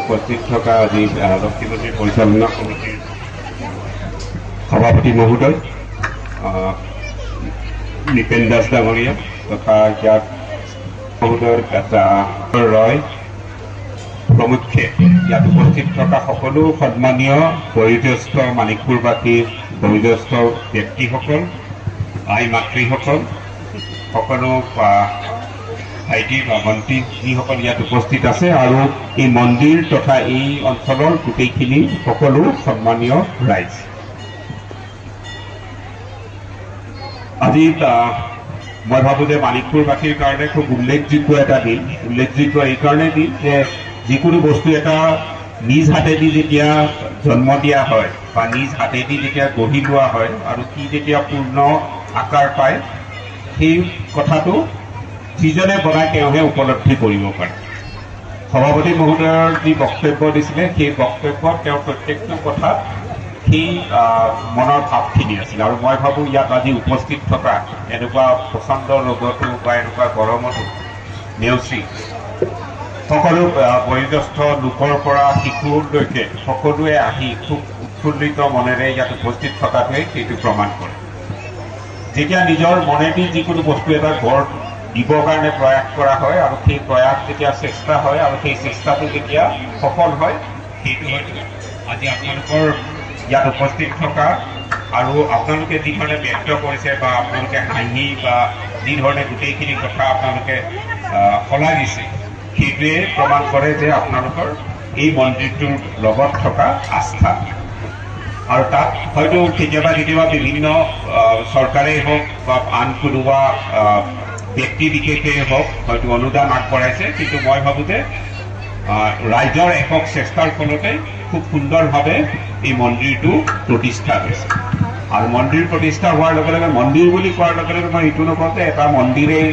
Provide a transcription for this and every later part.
উপস্থিত থকা আজি লক্ষীমতী পৰিচালনা সমিতিৰ সভাপতি মহোদয় নিপেন দাস ডাঙৰীয়া তথা ইয়াত মহোদয় ৰয় প্ৰমুখ্যে ইয়াত উপস্থিত থকা সকলো সন্মানীয় বয়োজ্যেষ্ঠ মানিকপুৰবাসীৰ বয়োজ্যেষ্ঠ ব্যক্তিসকল আই মাতৃসকল সকলো ভাইটি বা ভণ্টি যিসকল ইয়াত উপস্থিত আছে আৰু এই মন্দিৰ তথা এই অঞ্চলৰ গোটেইখিনি সকলো সন্মানীয় ৰাইজ আজি মই ভাবো যে মানিকপুৰবাসীৰ কাৰণে খুব উল্লেখযোগ্য এটা দিন উল্লেখযোগ্য এইকাৰণে দিন যে যিকোনো বস্তু এটা নিজ হাতেদি যেতিয়া জন্ম দিয়া হয় বা নিজ হাতেদি যেতিয়া গঢ়ি লোৱা হয় আৰু সি যেতিয়া পূৰ্ণ আকাৰ পায় সেই কথাটো যিজনে বনাই তেওঁহে উপলব্ধি কৰিব পাৰে সভাপতি মহোদয়ৰ যি বক্তব্য দিছিলে সেই বক্তব্যত তেওঁৰ প্ৰত্যেকটো কথাত সেই মনৰ ভাৱখিনি আছিল আৰু মই ভাবোঁ ইয়াত আজি উপস্থিত থকা এনেকুৱা প্ৰচণ্ড ৰ'দতো বা এনেকুৱা গৰমতো নেওচি সকলো বয়োজ্যেষ্ঠ লোকৰ পৰা শিশুলৈকে সকলোৱে আহি খুব উৎফুল্লিত মনেৰে ইয়াত উপস্থিত থকাটোৱে সেইটো প্ৰমাণ কৰে যেতিয়া নিজৰ মনেদি যিকোনো বস্তু এটা গঢ় দিবৰ কাৰণে প্ৰয়াস কৰা হয় আৰু সেই প্ৰয়াস যেতিয়া চেষ্টা হয় আৰু সেই চেষ্টাটো যেতিয়া সফল হয় সেইটো হয়তো আজি আপোনালোকৰ ইয়াত উপস্থিত থকা আৰু আপোনালোকে যি ধৰণে ব্যক্ত কৰিছে বা আপোনালোকে হাঁহি বা যি ধৰণে গোটেইখিনি কথা আপোনালোকে সলাই দিছে সেইটোৱে প্ৰমাণ কৰে যে আপোনালোকৰ এই মন্দিৰটোৰ লগত থকা আস্থা আৰু তাত হয়তো কেতিয়াবা কেতিয়াবা বিভিন্ন চৰকাৰেই হওক বা আন কোনোবা ব্যক্তি বিশেষেই হওক হয়তো অনুদান আগবঢ়াইছে কিন্তু মই ভাবোঁ যে ৰাইজৰ একক চেষ্টাৰ ফলতে খুব সুন্দৰভাৱে এই মন্দিৰটো প্ৰতিষ্ঠা হৈছে আৰু মন্দিৰ প্ৰতিষ্ঠা হোৱাৰ লগে লগে মন্দিৰ বুলি কোৱাৰ লগে লগে মই এইটো নকওঁ যে এটা মন্দিৰেই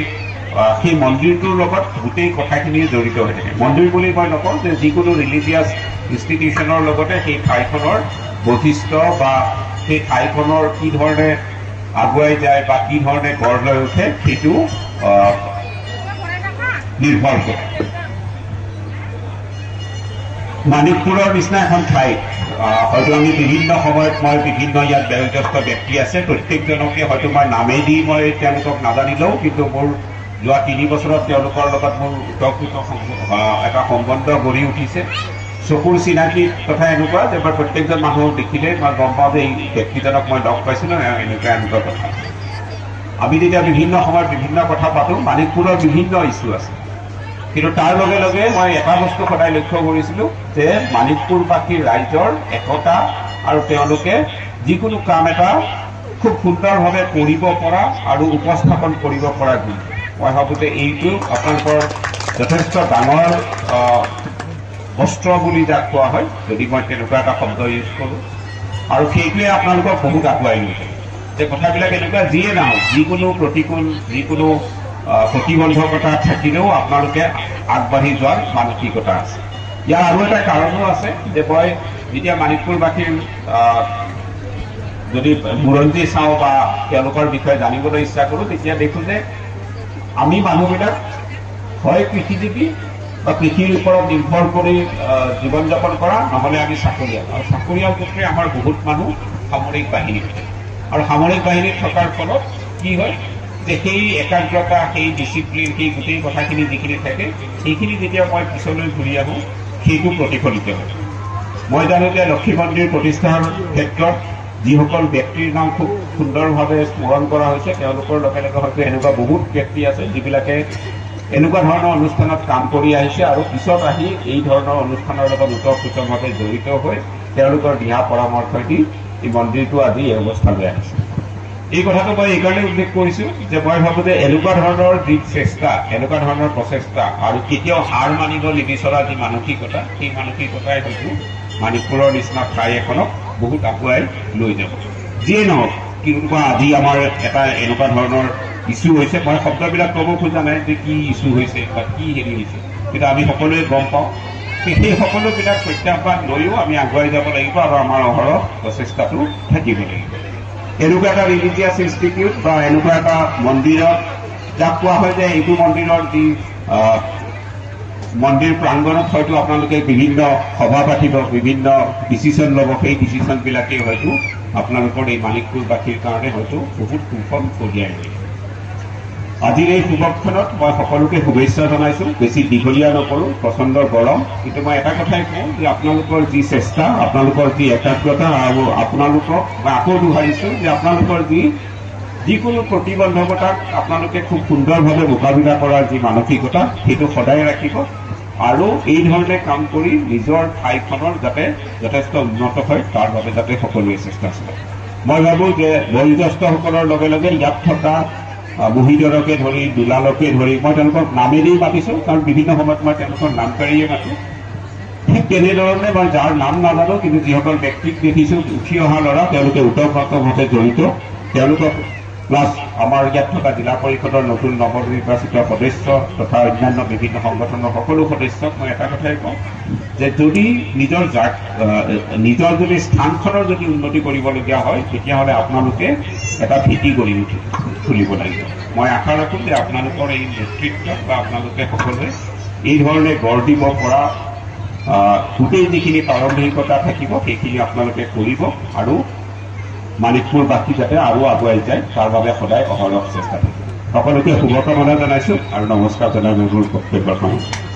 সেই মন্দিৰটোৰ লগত গোটেই কথাখিনি জড়িত হৈ থাকে মন্দিৰ বুলি মই নকওঁ যে যিকোনো ৰিলিজিয়াছ ইনষ্টিটিউশ্যনৰ লগতে সেই ঠাইখনৰ বৈশিষ্ট্য বা সেই ঠাইখনৰ কি ধৰণে আগুৱাই যায় বা কি ধৰণে গঢ় লৈ উঠে সেইটো নিৰ্ভৰ কৰে মানিকপুৰৰ নিচিনা এখন ঠাইত হয়তো আমি বিভিন্ন সময়ত মই বিভিন্ন ইয়াত বয়োজ্যেষ্ঠ ব্যক্তি আছে প্ৰত্যেকজনকে হয়তো মই নামেদি মই তেওঁলোকক নাজানিলেও কিন্তু মোৰ যোৱা 3 বছৰত তেওঁলোকৰ লগত মোৰ উতঃকৃত এটা সম্বন্ধ গঢ়ি উঠিছে চকুৰ চিনাকি কথা এনেকুৱা যে মই প্ৰত্যেকজন মানুহক দেখিলে মই গম পাওঁ যে এই ব্যক্তিজনক মই লগ পাইছিলোঁ এনেকুৱা কথা আমি যেতিয়া বিভিন্ন সময়ত বিভিন্ন কথা পাতোঁ মানিকপুৰৰ বিভিন্ন ইছ্যু আছে কিন্তু তাৰ লগে লগে মই এটা বস্তু সদায় লক্ষ্য কৰিছিলোঁ যে মানিকপুৰবাসীৰ ৰাইজৰ একতা আৰু তেওঁলোকে যিকোনো কাম এটা খুব সুন্দৰভাৱে কৰিব পৰা আৰু উপস্থাপন কৰিব পৰা গুণ মই ভাবোঁ যে এইটো আপোনালোকৰ যথেষ্ট ডাঙৰ বস্ত্ৰ বুলি যাক কোৱা হয় যদি মই তেনেকুৱা এটা শব্দ ইউজ কৰোঁ আৰু সেইটোৱে আপোনালোকক বহুত আগুৱাই লৈ যায় যে কথাবিলাক এনেকুৱা যিয়ে নহওক যিকোনো প্ৰতিকূল যিকোনো প্ৰতিবন্ধকতা থাকিলেও আপোনালোকে আগবাঢ়ি যোৱাৰ মানসিকতা আছে ইয়াৰ আৰু এটা কাৰণো আছে যে মই যেতিয়া মানিকপুৰবাসীৰ যদি বুৰঞ্জী চাওঁ বা তেওঁলোকৰ বিষয়ে জানিবলৈ ইচ্ছা কৰোঁ তেতিয়া দেখোঁ যে আমি মানুহবিলাক হয় কৃষিজীৱী বা কৃষিৰ ওপৰত নিৰ্ভৰ কৰি জীৱন যাপন কৰা নহ'লে আমি চাকৰিয়াল আৰু চাকৰিয়াল ক্ষেত্ৰে আমাৰ বহুত মানুহ সামৰিক বাহিনীত আৰু সামৰিক বাহিনীত থকাৰ ফলত কি হয় যে সেই একাগ্ৰতা সেই ডিচিপ্লিন সেই গোটেই কথাখিনি যিখিনি থাকে সেইখিনি যেতিয়া মই পিছলৈ ঘূৰি আহোঁ সেইটো প্ৰতিফলিত হয় মই জানো যে লক্ষী মন্দিৰ প্ৰতিষ্ঠাৰ ক্ষেত্ৰত যিসকল ব্যক্তিৰ নাম খুব সুন্দৰভাৱে স্মৰণ কৰা হৈছে তেওঁলোকৰ লগে লগে হয়তো এনেকুৱা বহুত ব্যক্তি আছে যিবিলাকে এনেকুৱা ধৰণৰ অনুষ্ঠানত কাম কৰি আহিছে আৰু পিছত আহি এই ধৰণৰ অনুষ্ঠানৰ লগত ওতঃপ্ৰোতভাৱে জড়িত হৈ তেওঁলোকৰ দিহা পৰামৰ্শদি এই মন্দিৰটো আজি এই অৱস্থালৈ আহিছে এই কথাটো মই এইকাৰণে উল্লেখ কৰিছোঁ যে মই ভাবোঁ যে এনেকুৱা ধৰণৰ যি চেষ্টা এনেকুৱা ধৰণৰ প্ৰচেষ্টা আৰু কেতিয়াও হাৰ মানিব নিবিচৰা যি মানসিকতা সেই মানসিকতাই হয়তো মানিকপুৰৰ নিচিনা ঠাই এখনক বহুত আগুৱাই লৈ যাব যিয়ে নহওক কিবা আজি আমাৰ এটা এনেকুৱা ধৰণৰ ইছ্যু হৈছে মই শব্দবিলাক ক'ব খোজা নাই যে কি ইছ্যু হৈছে বা কি হেৰি হৈছে কিন্তু আমি সকলোৱে গম পাওঁ সেই সকলোবিলাক প্ৰত্যাহ্বান লৈও আমি আগুৱাই যাব লাগিব আৰু আমাৰ অহৰহ প্ৰচেষ্টাটো থাকিব লাগিব এনেকুৱা এটা ৰিলিজিয়াছ ইনষ্টিটিউট বা এনেকুৱা এটা মন্দিৰত যাক কোৱা হয় যে এইটো মন্দিৰৰ যি মন্দিৰ প্ৰাংগণত হয়তো আপোনালোকে বিভিন্ন সভা পাতিব, বিভিন্ন ডিচিশ্যন ল'ব, সেই ডিচিশ্যনবিলাকেই হয়তো আপোনালোকৰ এই মানিকপুৰবাসীৰ কাৰণে হয়তো বহুত সুফল কঢ়িয়াই আনিব। আজিৰ এই শুভক্ষণত মই সকলোকে শুভেচ্ছা জনাইছোঁ। বেছি দীঘলীয়া নকৰোঁ, প্ৰচণ্ড গৰম, কিন্তু মই এটা কথাই কওঁ যে আপোনালোকৰ যি চেষ্টা, আপোনালোকৰ যি একাগ্ৰতা, আৰু আপোনালোকক মই আকৌ দোহাৰিছোঁ যে আপোনালোকৰ যিকোনো প্ৰতিবন্ধকতাক আপোনালোকে খুব সুন্দৰভাৱে মোকাবিলা কৰাৰ যি মানসিকতা, সেইটো সদায় ৰাখিব আৰু এই ধৰণে কাম কৰি নিজৰ ঠাইখনৰ যাতে যথেষ্ট উন্নত হয় তাৰ বাবে যাতে সকলোৱে চেষ্টা চলায়। মই ভাবোঁ যে বয়োজ্যেষ্ঠসকলৰ লগে লগে ইয়াত থকা মহিদৰকে ধৰি দুলালকে ধৰি মই তেওঁলোকক নামেৰেই মাতিছোঁ, কাৰণ বিভিন্ন সময়ত মই তেওঁলোকৰ নাম কাঢ়িয়ে মাতোঁ। ঠিক তেনেধৰণে মই যাৰ নাম নাজানো কিন্তু যিসকল ব্যক্তিক দেখিছোঁ উঠি অহা ল'ৰা, তেওঁলোকে ওতঃপ্ৰোতভাৱে জড়িত, তেওঁলোকক প্লাছ আমাৰ ইয়াত থকা জিলা পৰিষদৰ নতুন নৱনিৰ্বাচিত সদস্য তথা অন্যান্য বিভিন্ন সংগঠনৰ সকলো সদস্যক মই এটা কথাই কওঁ যে যদি নিজৰ যদি স্থানখনৰ যদি উন্নতি কৰিবলগীয়া হয় তেতিয়াহ'লে আপোনালোকে এটা ভেটি গঢ়ি তুলিব লাগিব। মই আশা ৰাখোঁ যে আপোনালোকৰ এই নেতৃত্বত বা আপোনালোকে সকলোৱে এই ধৰণে গঢ় দিব পৰা গোটেই যিখিনি প্ৰাৰম্ভিকতা থাকিব সেইখিনি আপোনালোকে কৰিব আৰু মানিকপুৰবাসী যাতে আৰু আগুৱাই যায় তাৰ বাবে সদায় অহৰহ চেষ্টা থাকিব। সকলোকে শুভকামনা জনাইছোঁ আৰু নমস্কাৰ জনাই মোৰ বক্তব্য সামৰিছোঁ।